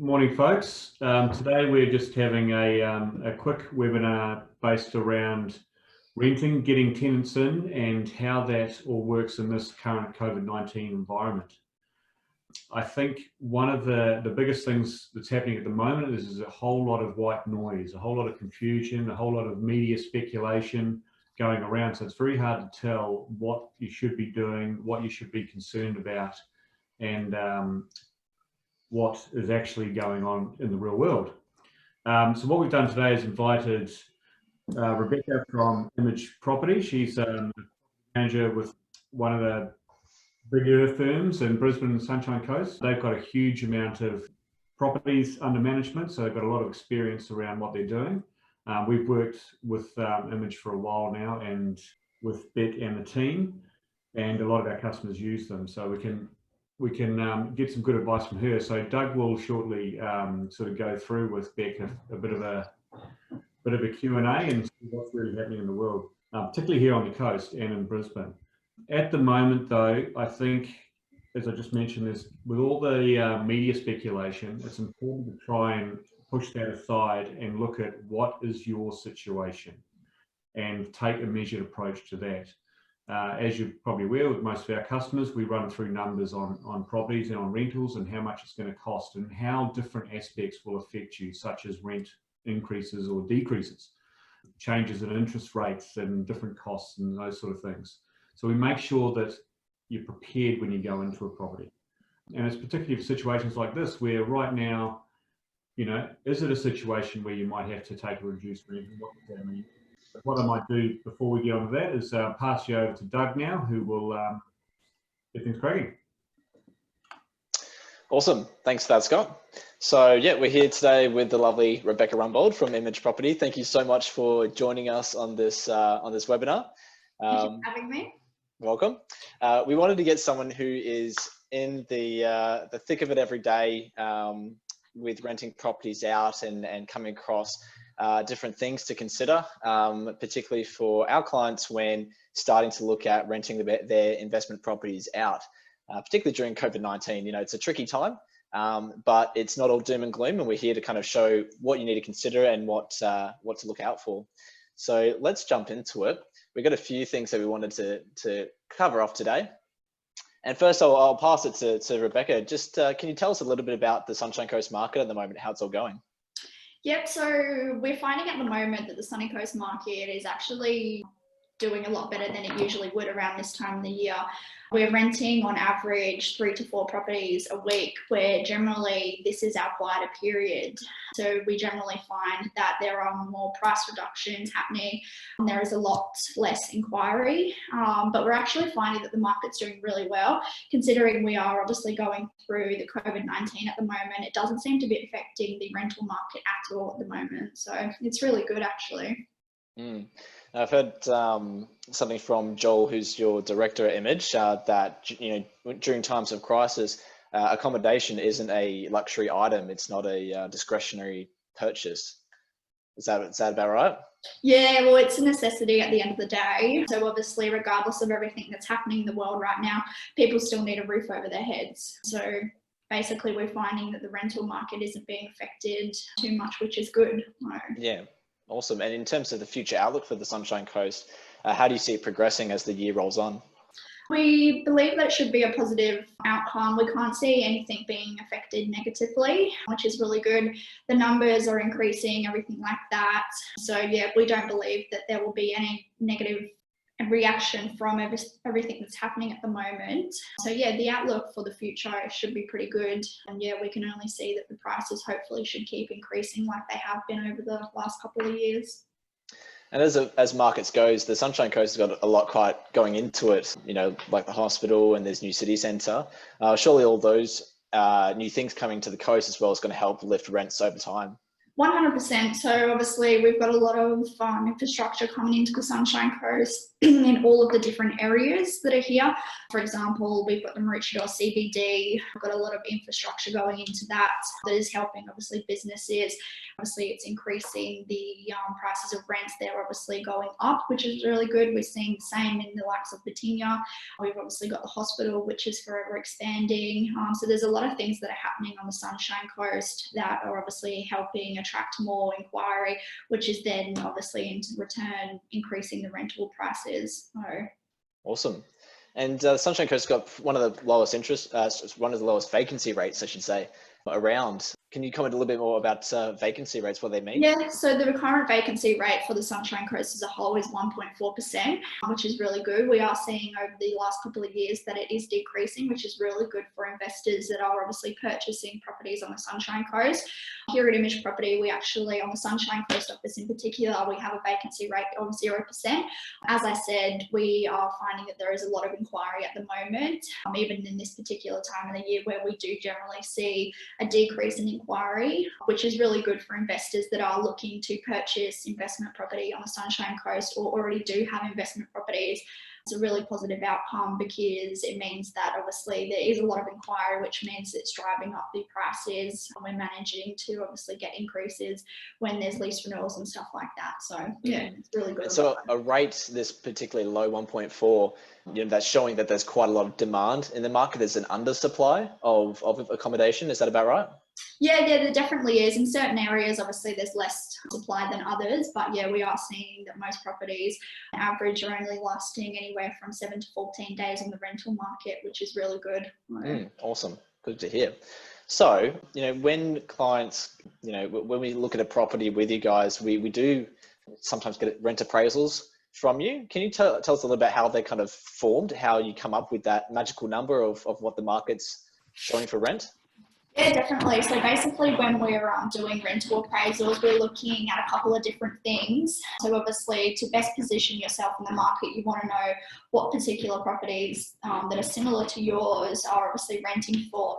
Morning, folks. Today we're just having a quick webinar based around renting, getting tenants in, and how that all works in this current COVID-19 environment. I think one of the biggest things that's happening at the moment is a whole lot of white noise, a whole lot of confusion, a whole lot of media speculation going around. So it's very hard to tell what you should be doing, what you should be concerned about, and what is actually going on in the real world. So what we've done today is invited Rebecca from Image Property. She's a manager with one of the bigger firms in Brisbane and Sunshine Coast. They've got a huge amount of properties under management, so they've got a lot of experience around what they're doing. We've worked with Image for a while now, and with Bet and the team, and a lot of our customers use them, so we can get some good advice from her. So Doug will shortly sort of go through with Beck a bit of a Q&A and see what's really happening in the world, particularly here on the coast and in Brisbane. At the moment, though, I think, as I just mentioned, with all the media speculation, it's important to try and push that aside and look at what is your situation and take a measured approach to that. As you're probably aware, with most of our customers, we run through numbers on properties and on rentals and how much it's going to cost and how different aspects will affect you, such as rent increases or decreases, changes in interest rates and different costs and those sort of things. So we make sure that you're prepared when you go into a property. And it's particularly for situations like this, where right now, you know, is it a situation where you might have to take a reduced rent? What does that mean? What I might do before we get on to that is pass you over to Doug now, who will get things cracking. Awesome. Thanks for that, Scott. So yeah, we're here today with the lovely Rebecca Rumbold from Image Property. Thank you so much for joining us on this webinar. Thank you for having me. Welcome. We wanted to get someone who is in the thick of it every day with renting properties out and coming across different things to consider, particularly for our clients when starting to look at renting their investment properties out, particularly during COVID-19. You know, it's a tricky time, but it's not all doom and gloom, and we're here to kind of show what you need to consider and what to look out for. So let's jump into it. We've got a few things that we wanted to cover off today. And first, I'll pass it to Rebecca. Just can you tell us a little bit about the Sunshine Coast market at the moment, how it's all going? Yep, so we're finding at the moment that the Sunny Coast market is actually doing a lot better than it usually would around this time of the year. We're renting on average 3 to 4 properties a week, where generally this is our quieter period. So we generally find that there are more price reductions happening and there is a lot less inquiry. But we're actually finding that the market's doing really well, considering we are obviously going through the COVID-19 at the moment. It doesn't seem to be affecting the rental market at all at the moment. So it's really good, actually. I've heard something from Joel, who's your director at Image, that during times of crisis, accommodation isn't a luxury item; it's not a discretionary purchase. Is that about right? Yeah, well, it's a necessity at the end of the day. So obviously, regardless of everything that's happening in the world right now, people still need a roof over their heads. So basically, we're finding that the rental market isn't being affected too much, which is good. Yeah. Awesome. And in terms of the future outlook for the Sunshine Coast, how do you see it progressing as the year rolls on? We believe that it should be a positive outcome. We can't see anything being affected negatively, which is really good. The numbers are increasing, everything like that. So yeah, we don't believe that there will be any negative reaction from everything that's happening at the moment. So yeah, the outlook for the future should be pretty good. And yeah, we can only see that the prices hopefully should keep increasing like they have been over the last couple of years. And as markets goes, the Sunshine Coast has got a lot quite going into it, you know, like the hospital and there's new city centre. Surely all those new things coming to the coast as well is going to help lift rents over time. 100%. So obviously we've got a lot of infrastructure coming into the Sunshine Coast in all of the different areas that are here. For example, we've got the Maroochydore CBD. We've got a lot of infrastructure going into that is helping obviously businesses. Obviously it's increasing the prices of rents. They're obviously going up, which is really good. We're seeing the same in the likes of Batinia. We've obviously got the hospital, which is forever expanding. So there's a lot of things that are happening on the Sunshine Coast that are obviously helping attract more inquiry, which is then obviously in return increasing the rental prices. So. Awesome. And Sunshine Coast got one of the lowest one of the lowest vacancy rates, I should say, around. Can you comment a little bit more about vacancy rates, what they mean? Yeah, so the current vacancy rate for the Sunshine Coast as a whole is 1.4%, which is really good. We are seeing over the last couple of years that it is decreasing, which is really good for investors that are obviously purchasing properties on the Sunshine Coast. Here at Image Property, we actually, on the Sunshine Coast office in particular, we have a vacancy rate of 0%. As I said, we are finding that there is a lot of inquiry at the moment, even in this particular time of the year where we do generally see a decrease in inquiry, which is really good for investors that are looking to purchase investment property on the Sunshine Coast or already do have investment properties. It's a really positive outcome because it means that obviously there is a lot of inquiry, which means it's driving up the prices. We're managing to obviously get increases when there's lease renewals and stuff like that. So yeah, it's really good. So a rate this particularly low 1.4, that's showing that there's quite a lot of demand in the market. There's an undersupply of accommodation. Is that about right? Yeah, there definitely is. In certain areas, obviously, there's less supply than others. But yeah, we are seeing that most properties, on average, are only lasting anywhere from 7 to 14 days on the rental market, which is really good. Awesome. Good to hear. So, when clients, when we look at a property with you guys, we do sometimes get rent appraisals from you. Can you tell us a little bit how they kind of formed, how you come up with that magical number of what the market's showing for rent? Yeah, definitely. So basically when we're doing rental appraisals, we're looking at a couple of different things. So obviously to best position yourself in the market, you want to know what particular properties that are similar to yours are obviously renting for,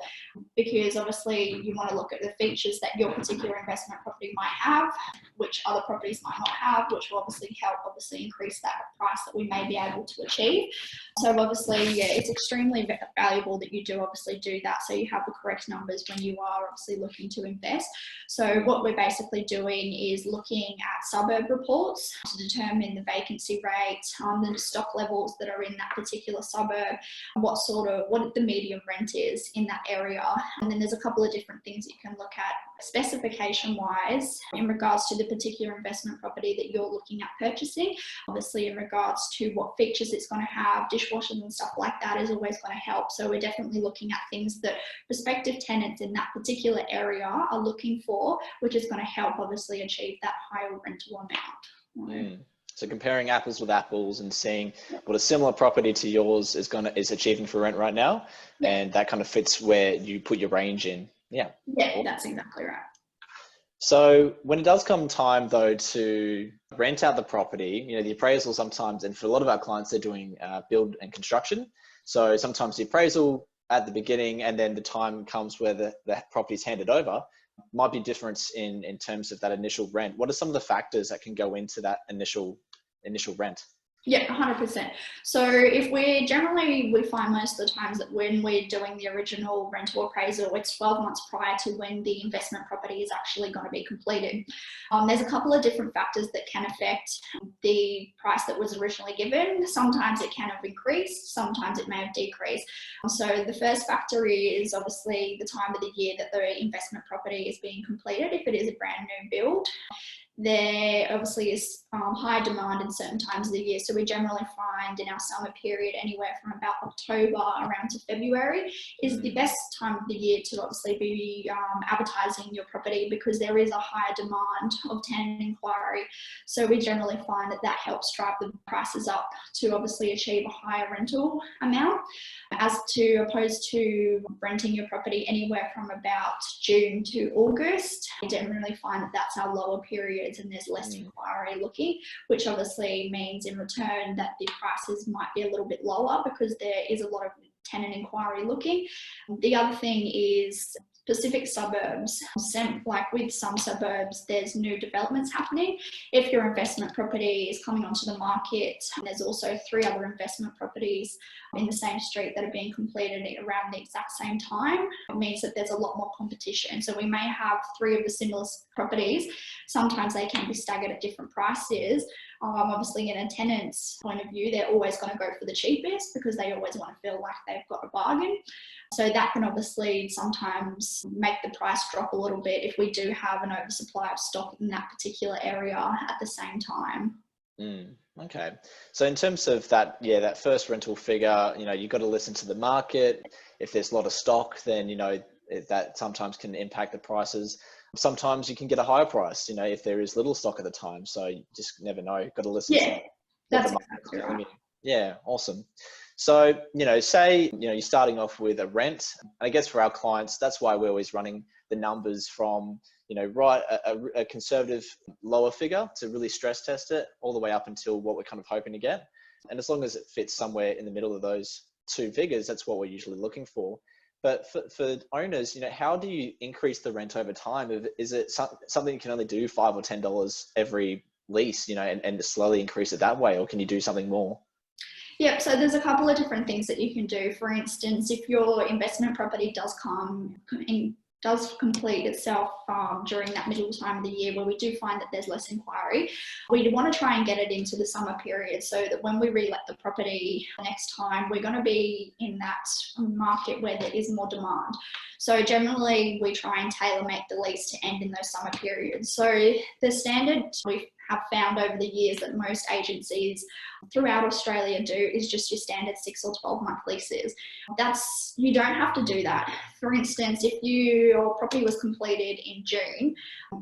because obviously you want to look at the features that your particular investment property might have, which other properties might not have, which will obviously help increase that price that we may be able to achieve. So obviously, yeah, it's extremely valuable that you do obviously do that, so you have the correct numbers when you are obviously looking to invest. So what we're basically doing is looking at suburb reports to determine the vacancy rate, the stock levels that are in that particular suburb, what the median rent is in that area. And then there's a couple of different things you can look at specification wise in regards to the particular investment property that you're looking at purchasing. Obviously in regards to what features it's going to have, dishwashers and stuff like that is always going to help. So we're definitely looking at things that prospective tenants in that particular area are looking for, which is going to help obviously achieve that higher rental amount. So comparing apples with apples and seeing what a similar property to yours is achieving for rent right now, and that kind of fits where you put your range in. Yeah, that's exactly right. So when it does come time though to rent out the property, the appraisal sometimes, and for a lot of our clients, they're doing build and construction. So sometimes the appraisal at the beginning and then the time comes where the property is handed over might be different in terms of that initial rent. What are some of the factors that can go into that initial rent? Yeah, 100%. So if we find most of the times that when we're doing the original rental appraisal, it's 12 months prior to when the investment property is actually going to be completed. There's a couple of different factors that can affect the price that was originally given. Sometimes it can have increased, sometimes it may have decreased. So the first factor is obviously the time of the year that the investment property is being completed. If it is a brand new build, there obviously is high demand in certain times of the year. So we generally find in our summer period anywhere from about October around to February is the best time of the year to obviously be advertising your property, because there is a higher demand of tenant inquiry. So we generally find that helps drive the prices up to obviously achieve a higher rental amount, as opposed to renting your property anywhere from about June to August. We generally find that that's our lower period and there's less inquiry looking, which obviously means in return that the prices might be a little bit lower because there is a lot of tenant inquiry looking. The other thing is specific suburbs, like with some suburbs, there's new developments happening. If your investment property is coming onto the market, there's also 3 other investment properties in the same street that are being completed around the exact same time. It means that there's a lot more competition. So we may have 3 of the similar properties. Sometimes they can be staggered at different prices. Obviously, in a tenant's point of view, they're always going to go for the cheapest because they always want to feel like they've got a bargain. So that can obviously sometimes make the price drop a little bit if we do have an oversupply of stock in that particular area at the same time. Okay. So in terms of that, that first rental figure, you've got to listen to the market. If there's a lot of stock, then, that sometimes can impact the prices. Sometimes you can get a higher price, if there is little stock at the time. So you just never know. You've got to listen to what that's the market's exactly telling right. you. Yeah, awesome. So, say, you're starting off with a rent. And I guess for our clients, that's why we're always running the numbers from, a conservative lower figure to really stress test it all the way up until what we're kind of hoping to get. And as long as it fits somewhere in the middle of those 2 figures, that's what we're usually looking for. But for owners, how do you increase the rent over time? Is it something you can only do $5 or $10 every lease, and slowly increase it that way, or can you do something more? Yep, so there's a couple of different things that you can do. For instance, if your investment property does complete itself during that middle time of the year where we do find that there's less inquiry, we want to try and get it into the summer period so that when we relet the property next time, we're going to be in that market where there is more demand. So generally we try and tailor make the lease to end in those summer periods. So the standard we have found over the years that most agencies throughout Australia do is just your standard 6 or 12 month leases. You don't have to do that. For instance, if your property was completed in June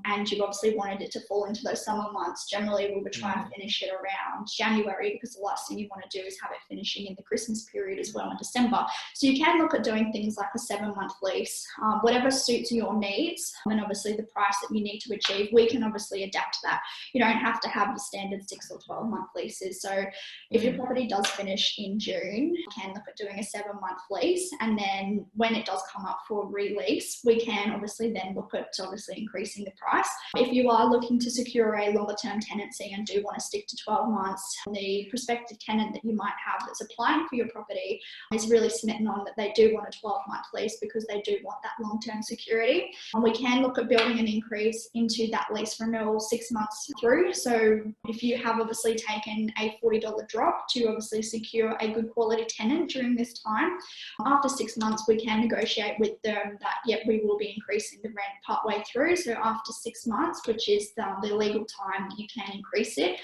and you obviously wanted it to fall into those summer months, generally we would try and finish it around January, because the last thing you want to do is have it finishing in the Christmas period as well in December. So you can look at doing things like a 7-month lease, whatever suits your needs, and obviously the price that you need to achieve, we can obviously adapt that. You don't have to have your standard 6 or 12 month leases. So if your property does finish in June, you can look at doing a 7-month lease, and then when it does come up for release, we can obviously then look at increasing the price. If you are looking to secure a longer term tenancy and do want to stick to 12 months, the prospective tenant that you might have that's applying for your property is really smitten on that they do want a 12-month lease because they do want that long-term security. And we can look at building an increase into that lease renewal 6 months through. So if you have obviously taken a $40 drop to obviously secure a good quality tenant during this time, after 6 months we can negotiate with them that we will be increasing the rent partway through. So after 6 months, which is the legal time you can increase it,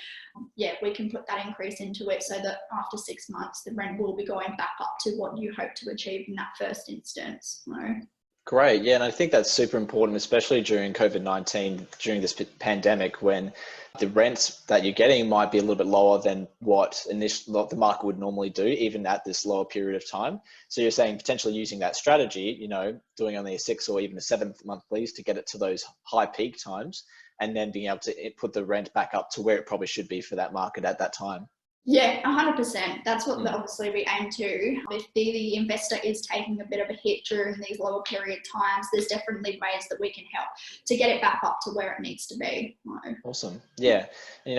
we can put that increase into it so that after 6 months the rent will be going back up to what you hope to achieve in that first instance. Great. Yeah. And I think that's super important, especially during COVID-19, during this pandemic, when the rents that you're getting might be a little bit lower than what the market would normally do, even at this lower period of time. So you're saying potentially using that strategy, doing only a 6 or even a 7-month lease to get it to those high peak times, and then being able to put the rent back up to where it probably should be for that market at that time. Yeah, 100%. That's what obviously we aim to. If the investor is taking a bit of a hit during these lower period times, there's definitely ways that we can help to get it back up to where it needs to be. Awesome. Yeah.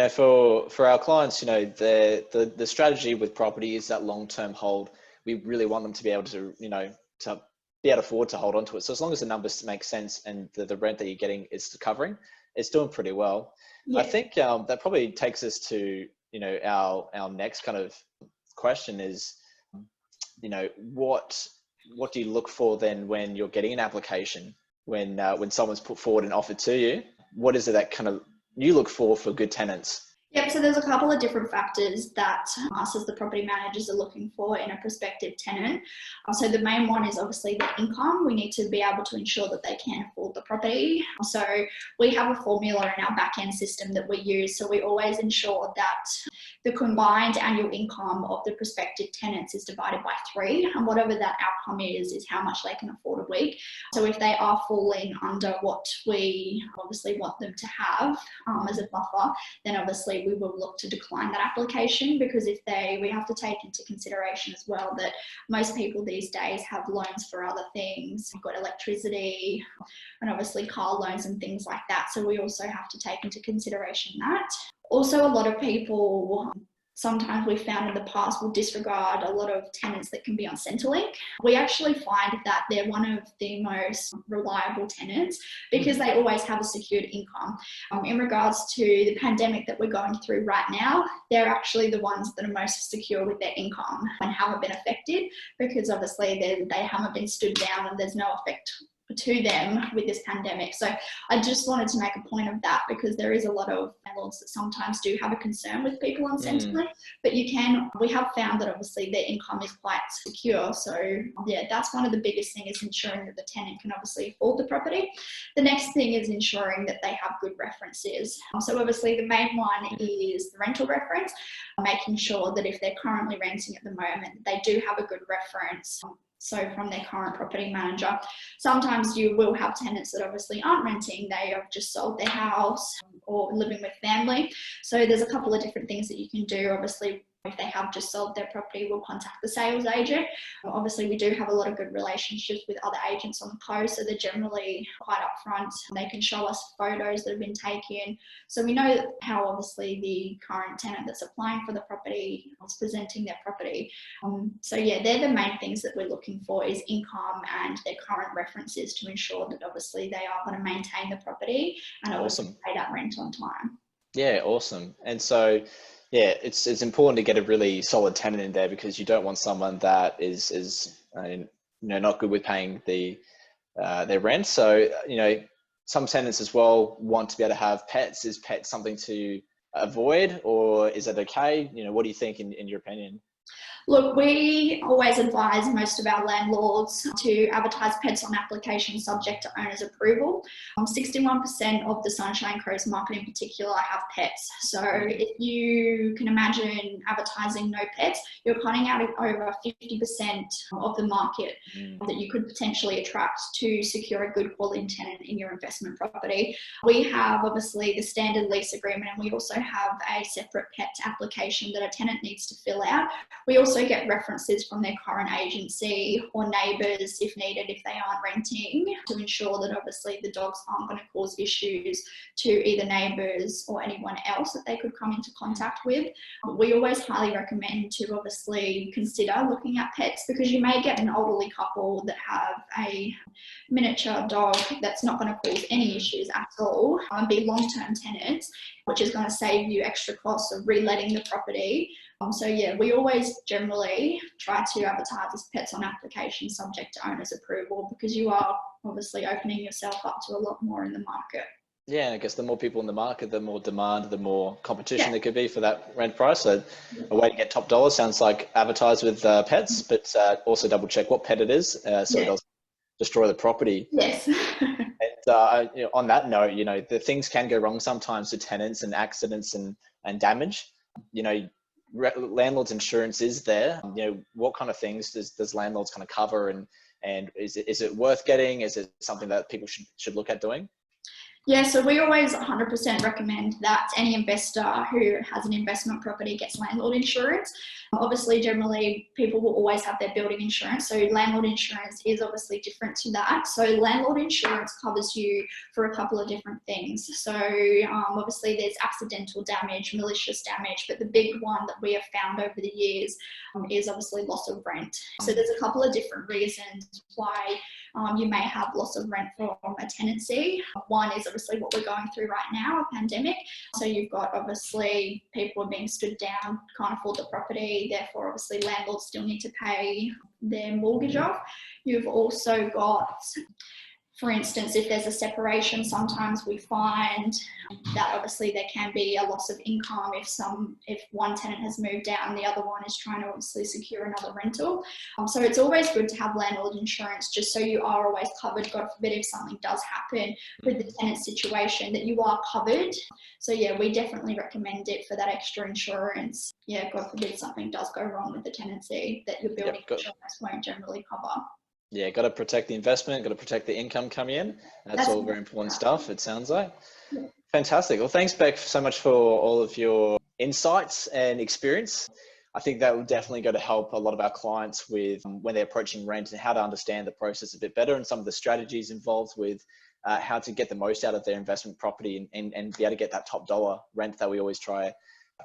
For our clients, the strategy with property is that long-term hold. We really want them to be able to, to be able to afford to hold on to it. So as long as the numbers make sense and the rent that you're getting is covering, it's doing pretty well. Yeah. I think that probably takes us to our next kind of question is, what do you look for then when you're getting an application, when someone's put forward an offer to you? What is it that kind of you look for good tenants? Yep, so there's a couple of different factors that us as the property managers are looking for in a prospective tenant. So the main one is obviously the income. We need to be able to ensure that they can afford the property. So we have a formula in our back end system that we use. So we always ensure that the combined annual income of the prospective tenants is divided by 3, and whatever that outcome is how much they can afford a week. So if they are falling under what we obviously want them to have as a buffer, then obviously we will look to decline that application, because we have to take into consideration as well that most people these days have loans for other things. We've got electricity and obviously car loans and things like that. So we also have to take into consideration that. Also, a lot of people, sometimes we've found in the past, will disregard a lot of tenants that can be on Centrelink. We actually find that they're one of the most reliable tenants because they always have a secured income. In regards to the pandemic that we're going through right now, they're actually the ones that are most secure with their income and haven't been affected, because obviously they haven't been stood down and there's no effect to them with this pandemic. So I just wanted to make a point of that, because there is a lot of landlords that sometimes do have a concern with people on Centrelink, but we have found that obviously their income is quite secure. So yeah, that's one of the biggest things, is ensuring that the tenant can obviously afford the property. The next thing is ensuring that they have good references. So obviously the main one is the rental reference, making sure that if they're currently renting at the moment, they do have a good reference. So from their current property manager. Sometimes you will have tenants that obviously aren't renting, they have just sold their house or living with family. So there's a couple of different things that you can do. Obviously, if they have just sold their property, we'll contact the sales agent. Obviously, we do have a lot of good relationships with other agents on the coast, so they're generally quite upfront. They can show us photos that have been taken. So we know how obviously the current tenant that's applying for the property is presenting their property. So yeah, they're the main things that we're looking for, is income and their current references, to ensure that obviously they are going to maintain the property and obviously pay that rent on time. Yeah, awesome. And so, yeah, it's important to get a really solid tenant in there, because you don't want someone that is not good with paying their rent. So some tenants as well want to be able to have pets. Is pets something to avoid, or is that okay? What do you think in your opinion? Look, we always advise most of our landlords to advertise pets on application subject to owner's approval. 61% of the Sunshine Coast market in particular have pets. So if you can imagine advertising no pets, you're cutting out over 50% of the market that you could potentially attract to secure a good quality tenant in your investment property. We have obviously the standard lease agreement, and we also have a separate pet application that a tenant needs to fill out. We also get references from their current agency or neighbours if needed, if they aren't renting, to ensure that obviously the dogs aren't going to cause issues to either neighbours or anyone else that they could come into contact with. We always highly recommend to obviously consider looking at pets, because you may get an elderly couple that have a miniature dog that's not going to cause any issues at all and be long-term tenants, which is going to save you extra costs of reletting the property. So yeah, we always generally try to advertise as pets on application subject to owner's approval, because you are obviously opening yourself up to a lot more in the market. Yeah, and I guess the more people in the market, the more demand, the more competition there could be for that rent price. So a way to get top dollar sounds like advertise with pets, but also double check what pet it is, so it doesn't destroy the property. Yes. And on that note, the things can go wrong sometimes to tenants, and accidents and damage. Landlord's insurance is there. What kind of things does landlords kind of cover, and is it worth getting? Is it something that people should look at doing? Yeah, so we always 100% recommend that any investor who has an investment property gets landlord insurance. Obviously, generally, people will always have their building insurance. So landlord insurance is obviously different to that. So landlord insurance covers you for a couple of different things. So obviously there's accidental damage, malicious damage, but the big one that we have found over the years is obviously loss of rent. So there's a couple of different reasons why you may have loss of rent from a tenancy. One is obviously what we're going through right now, a pandemic. So you've got obviously people are being stood down, can't afford the property, therefore obviously landlords still need to pay their mortgage off. You've also got For instance, if there's a separation, sometimes we find that obviously there can be a loss of income if one tenant has moved out and the other one is trying to obviously secure another rental. So it's always good to have landlord insurance, just so you are always covered. God forbid if something does happen with the tenant situation, that you are covered. So yeah, we definitely recommend it for that extra insurance. Yeah, God forbid something does go wrong with the tenancy, that your building insurance won't generally cover. Yeah, got to protect the investment, got to protect the income coming in. That's all very important stuff, it sounds like. Yeah. Fantastic. Well, thanks, Beck, so much for all of your insights and experience. I think that will definitely go to help a lot of our clients with when they're approaching rent and how to understand the process a bit better, and some of the strategies involved with how to get the most out of their investment property and be able to get that top dollar rent that we always try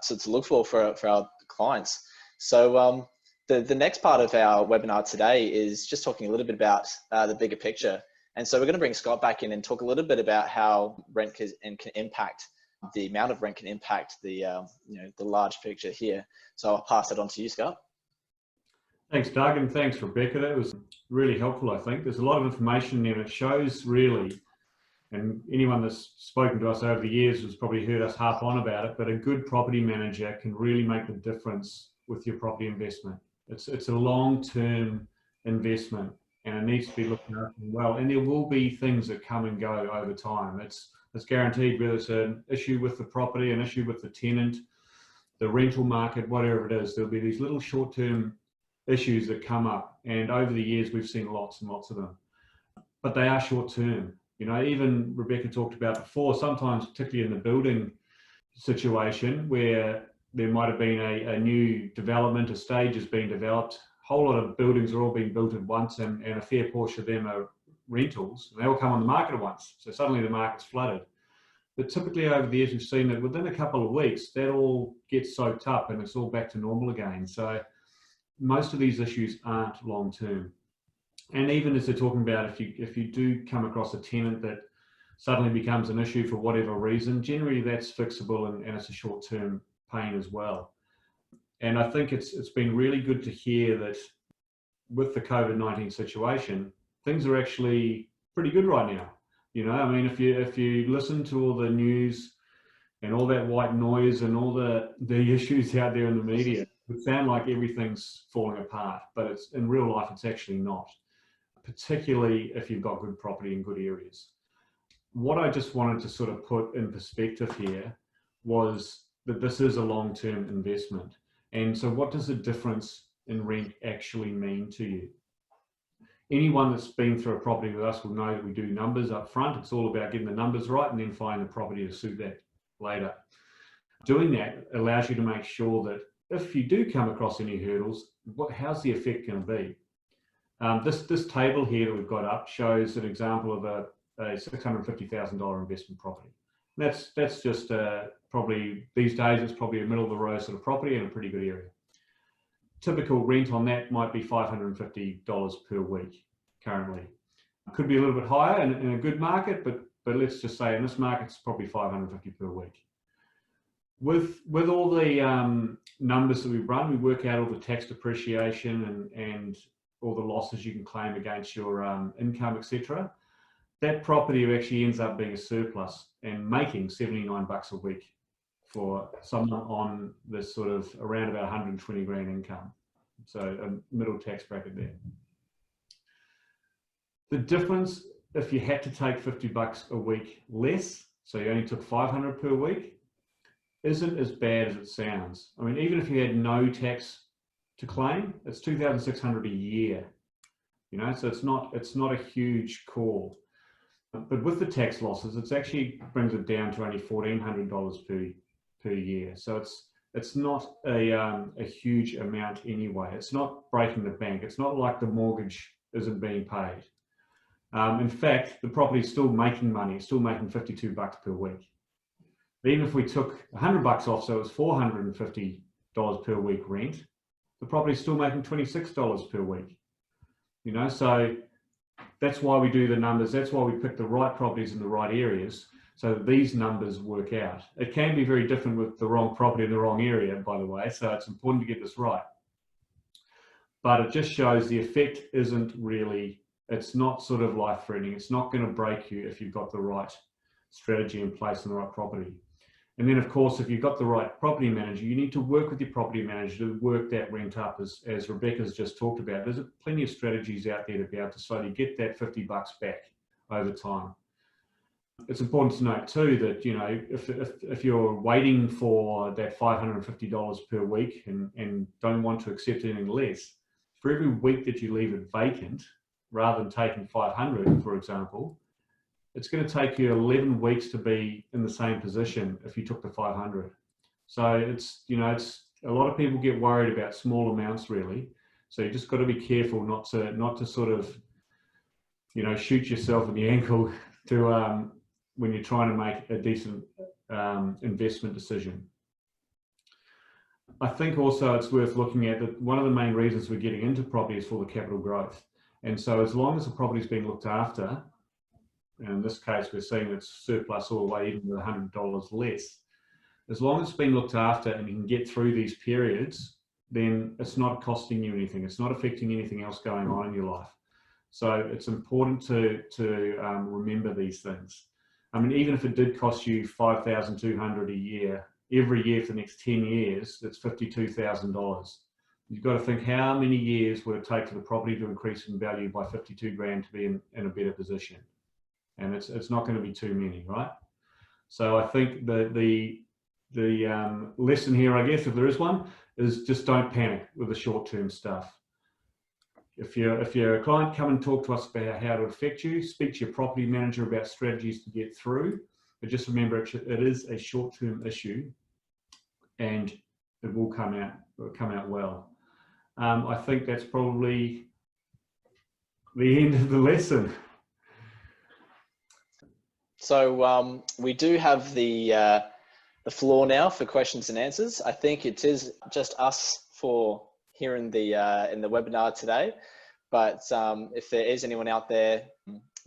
to look for our clients. So the next part of our webinar today is just talking a little bit about the bigger picture. And so we're going to bring Scott back in and talk a little bit about how rent can impact, the amount of rent can impact the large picture here. So I'll pass it on to you, Scott. Thanks, Doug, and thanks, Rebecca. That was really helpful, I think. There's a lot of information there, and it shows really, and anyone that's spoken to us over the years has probably heard us harp on about it, but a good property manager can really make the difference with your property investment. It's a long-term investment, and it needs to be looked after well. And there will be things that come and go over time. It's guaranteed, whether it's an issue with the property, an issue with the tenant, the rental market, whatever it is, there'll be these little short-term issues that come up. And over the years, we've seen lots and lots of them. But they are short-term. You know, even Rebecca talked about before, sometimes, particularly in the building situation, where there might have been a new development, a stage has been developed, a whole lot of buildings are all being built at once, and a fair portion of them are rentals, and they all come on the market at once. So suddenly the market's flooded. But typically over the years, we've seen that within a couple of weeks, that all gets soaked up and it's all back to normal again. So most of these issues aren't long-term. And even as they're talking about, if you do come across a tenant that suddenly becomes an issue for whatever reason, generally that's fixable, and it's a short-term pain as well. And I think it's been really good to hear that with the COVID-19 situation, things are actually pretty good right now. You know, I mean, if you listen to all the news and all that white noise and all the issues out there in the media, it would sound like everything's falling apart, but it's in real life, it's actually not, particularly if you've got good property in good areas. What I just wanted to sort of put in perspective here was that this is a long-term investment. And so what does the difference in rent actually mean to you? Anyone that's been through a property with us will know that we do numbers up front. It's all about getting the numbers right and then finding the property to suit that later. Doing that allows you to make sure that if you do come across any hurdles, how's the effect going to be? This table here that we've got up shows an example of a $650,000 investment property. That's just probably, these days, it's probably a middle of the road sort of property in a pretty good area. Typical rent on that might be $550 per week currently. Could be a little bit higher in a good market, but let's just say in this market, it's probably $550 per week. With all the numbers that we've run, we work out all the tax depreciation and all the losses you can claim against your income, etc. That property actually ends up being a surplus and making $79 a week for someone on this sort of around about 120 grand income. So a middle tax bracket there. The difference, if you had to take $50 a week less, so you only took 500 per week, isn't as bad as it sounds. I mean, even if you had no tax to claim, it's $2,600 a year. You know, so it's not a huge call. But with the tax losses, it's actually brings it down to only $1,400 per year. So it's not a huge amount anyway. It's not breaking the bank. It's not like the mortgage isn't being paid. In fact, the property is still making money. It's still making $52 per week. Even if we took $100 off, so it was $450 per week rent, the property is still making $26 per week. You know, so that's why we do the numbers. That's why we pick the right properties in the right areas, so that these numbers work out. It can be very different with the wrong property in the wrong area, by the way, so it's important to get this right. But it just shows the effect isn't really it's not sort of life threatening. It's not going to break you if you've got the right strategy in place and the right property. And then, of course, if you've got the right property manager, you need to work with your property manager to work that rent up, as Rebecca's just talked about. There's plenty of strategies out there to be able to slowly get that $50 back over time. It's important to note too that, you know, if you're waiting for that $550 per week and don't want to accept anything less, for every week that you leave it vacant, rather than taking 500, for example, it's going to take you 11 weeks to be in the same position if you took the 500. So it's, you know, it's a lot of people get worried about small amounts really. So you just got to be careful not to sort of, you know, shoot yourself in the ankle to when you're trying to make a decent investment decision. I think also it's worth looking at that one of the main reasons we're getting into property is for the capital growth. And so as long as the property is being looked after, and in this case, we're seeing it's surplus all the way, even with $100 less. As long as it's being looked after and you can get through these periods, then it's not costing you anything. It's not affecting anything else going on in your life. So it's important to remember these things. I mean, even if it did cost you $5,200 a year, every year for the next 10 years, that's $52,000. You've got to think how many years would it take for the property to increase in value by 52 grand to be in a better position. And it's not going to be too many, right? So I think the lesson here, I guess, if there is one, is just don't panic with the short-term stuff. If you're a client, come and talk to us about how it affect you. Speak to your property manager about strategies to get through. But just remember, it is a short-term issue, and it will come out well. I think that's probably the end of the lesson. So we do have the floor now for questions and answers. I think it is just us for here in the webinar today. But if there is anyone out there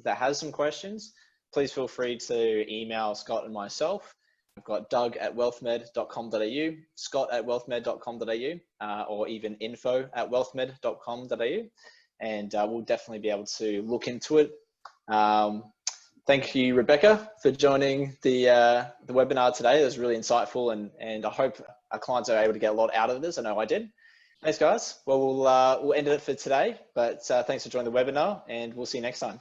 that has some questions, please feel free to email Scott and myself. I've got doug@wealthmed.com.au, scott@wealthmed.com.au, or even info@wealthmed.com.au, and we'll definitely be able to look into it. Thank you, Rebecca, for joining the webinar today. It was really insightful, and I hope our clients are able to get a lot out of this. I know I did. Thanks, guys. Well, we'll end it for today, but thanks for joining the webinar, and we'll see you next time.